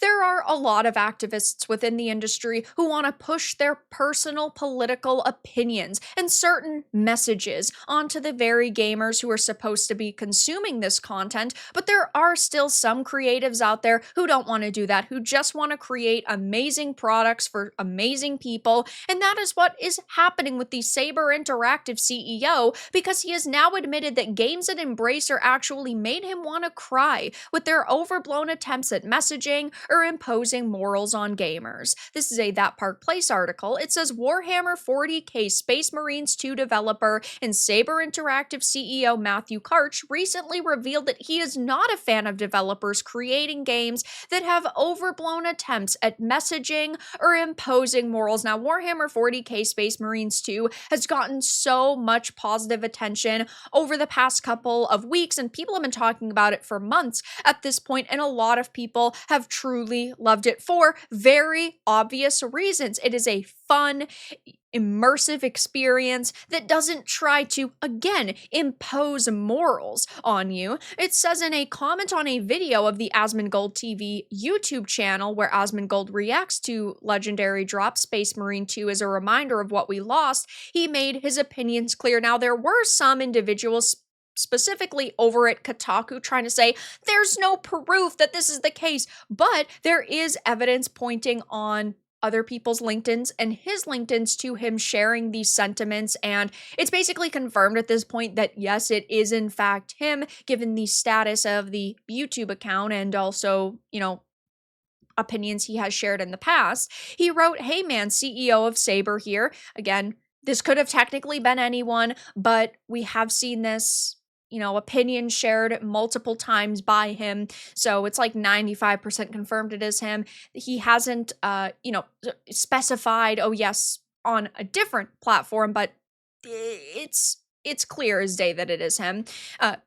There are a lot of activists within the industry who want to push their personal political opinions and certain messages onto the very gamers who are supposed to be consuming this content, but there are still some creatives out there who don't want to do that, who just want to create amazing products for amazing people, and that is what is happening with the Saber Interactive CEO, because he has now admitted that games at Embracer actually made him want to cry with their overblown attempts at messaging or imposing morals on gamers. This is a That Park Place article. It says Warhammer 40k Space Marines 2 developer and Saber Interactive CEO Matthew Karch recently revealed that he is not a fan of developers creating games that have overblown attempts at messaging or imposing morals. Now, Warhammer 40k Space Marines 2 has gotten so much positive attention over the past couple of weeks, and people have been talking about it for months at this point, and a lot of people have truly loved it for very obvious reasons. It is a fun, immersive experience that doesn't try to, again, impose morals on you. It says in a comment on a video of the Asmongold TV YouTube channel, where Asmongold reacts to Legendary Drop Space Marine 2 as a reminder of what we lost, he made his opinions clear. Now, there were some individuals specifically over at Kotaku trying to say there's no proof that this is the case, but there is evidence pointing on other people's LinkedIns and his LinkedIn's to him sharing these sentiments, and it's basically confirmed at this point that yes, it is in fact him, given the status of the YouTube account and also, opinions he has shared in the past. He wrote, "Hey man, CEO of Saber here." Again, this could have technically been anyone, but we have seen this opinion shared multiple times by him. So it's like 95% confirmed it is him. He hasn't, specified, oh yes, on a different platform, but it's clear as day that it is him.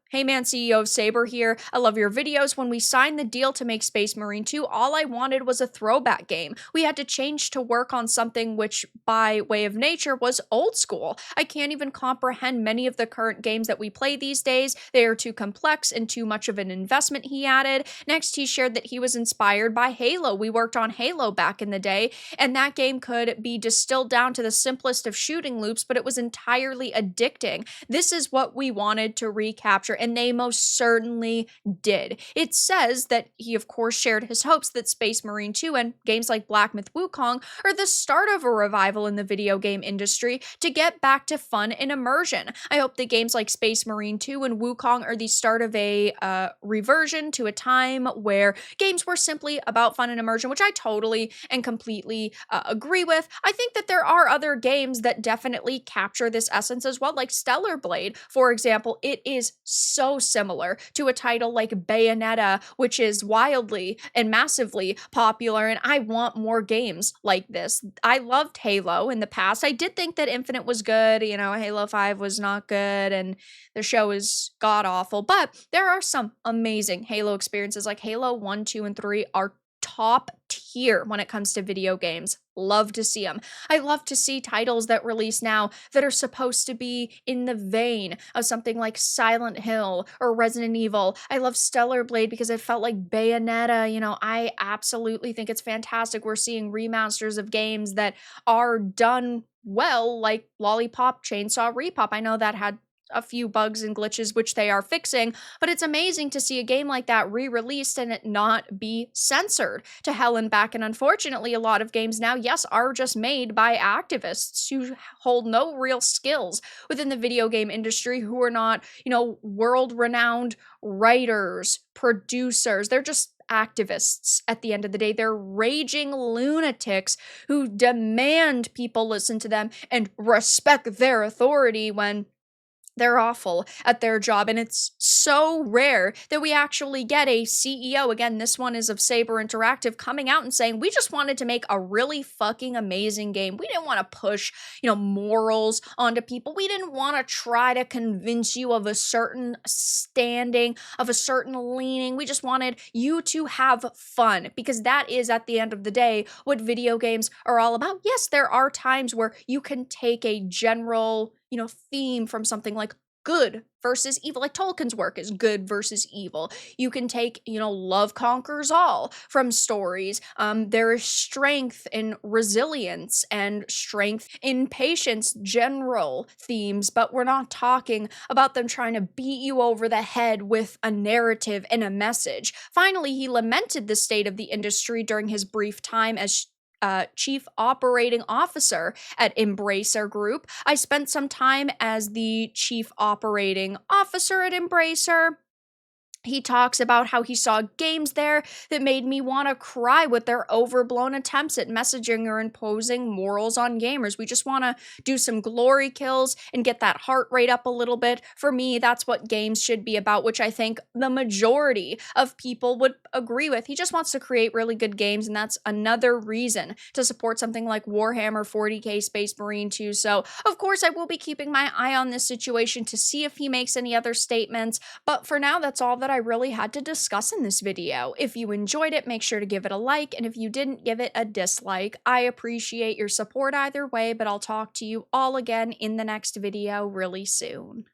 Hey man, CEO of Saber here. I love your videos. When we signed the deal to make Space Marine 2, all I wanted was a throwback game. We had to change to work on something which, by way of nature, was old school. I can't even comprehend many of the current games that we play these days. They are too complex and too much of an investment, he added. Next, he shared that he was inspired by Halo. We worked on Halo back in the day, and that game could be distilled down to the simplest of shooting loops, but it was entirely addicting. This is what we wanted to recapture, and they most certainly did. It says that he, of course, shared his hopes that Space Marine 2 and games like Black Myth Wukong are the start of a revival in the video game industry to get back to fun and immersion. I hope that games like Space Marine 2 and Wukong are the start of a reversion to a time where games were simply about fun and immersion, which I totally and completely agree with. I think that there are other games that definitely capture this essence as well, like Stellar Blade, for example. It is so similar to a title like Bayonetta, which is wildly and massively popular, and I want more games like this. I loved Halo in the past. I did think that Infinite was good, Halo 5 was not good, and the show is god-awful, but there are some amazing Halo experiences, like Halo 1, 2, and 3 are top tier when it comes to video games. Love to see them. I love to see titles that release now that are supposed to be in the vein of something like Silent Hill or Resident Evil. I love Stellar Blade because it felt like Bayonetta. I absolutely think it's fantastic. We're seeing remasters of games that are done well, like Lollipop Chainsaw Repop. I know that had a few bugs and glitches which they are fixing, but it's amazing to see a game like that re-released and it not be censored to hell and back. And unfortunately, a lot of games now, yes, are just made by activists who hold no real skills within the video game industry, who are not, world-renowned writers, producers. They're just activists at the end of the day. They're raging lunatics who demand people listen to them and respect their authority when they're awful at their job. And it's so rare that we actually get a CEO, again, this one is of Saber Interactive, coming out and saying, we just wanted to make a really fucking amazing game. We didn't want to push, morals onto people. We didn't want to try to convince you of a certain standing, of a certain leaning. We just wanted you to have fun, because that is, at the end of the day, what video games are all about. Yes, there are times where you can take a general theme from something like good versus evil. Like Tolkien's work is good versus evil. You can take, love conquers all from stories. There is strength in resilience and strength in patience, general themes, but we're not talking about them trying to beat you over the head with a narrative and a message. Finally, he lamented the state of the industry during his brief time as chief operating officer at Embracer Group. I spent some time as the chief operating officer at Embracer. He talks about how he saw games there that made me want to cry with their overblown attempts at messaging or imposing morals on gamers. We just want to do some glory kills and get that heart rate up a little bit. For me, that's what games should be about, which I think the majority of people would agree with. He just wants to create really good games, and that's another reason to support something like Warhammer 40k Space Marine 2. So, of course, I will be keeping my eye on this situation to see if he makes any other statements. But for now, that's all that I really had to discuss in this video. If you enjoyed it, make sure to give it a like, and if you didn't, give it a dislike. I appreciate your support either way, but I'll talk to you all again in the next video really soon.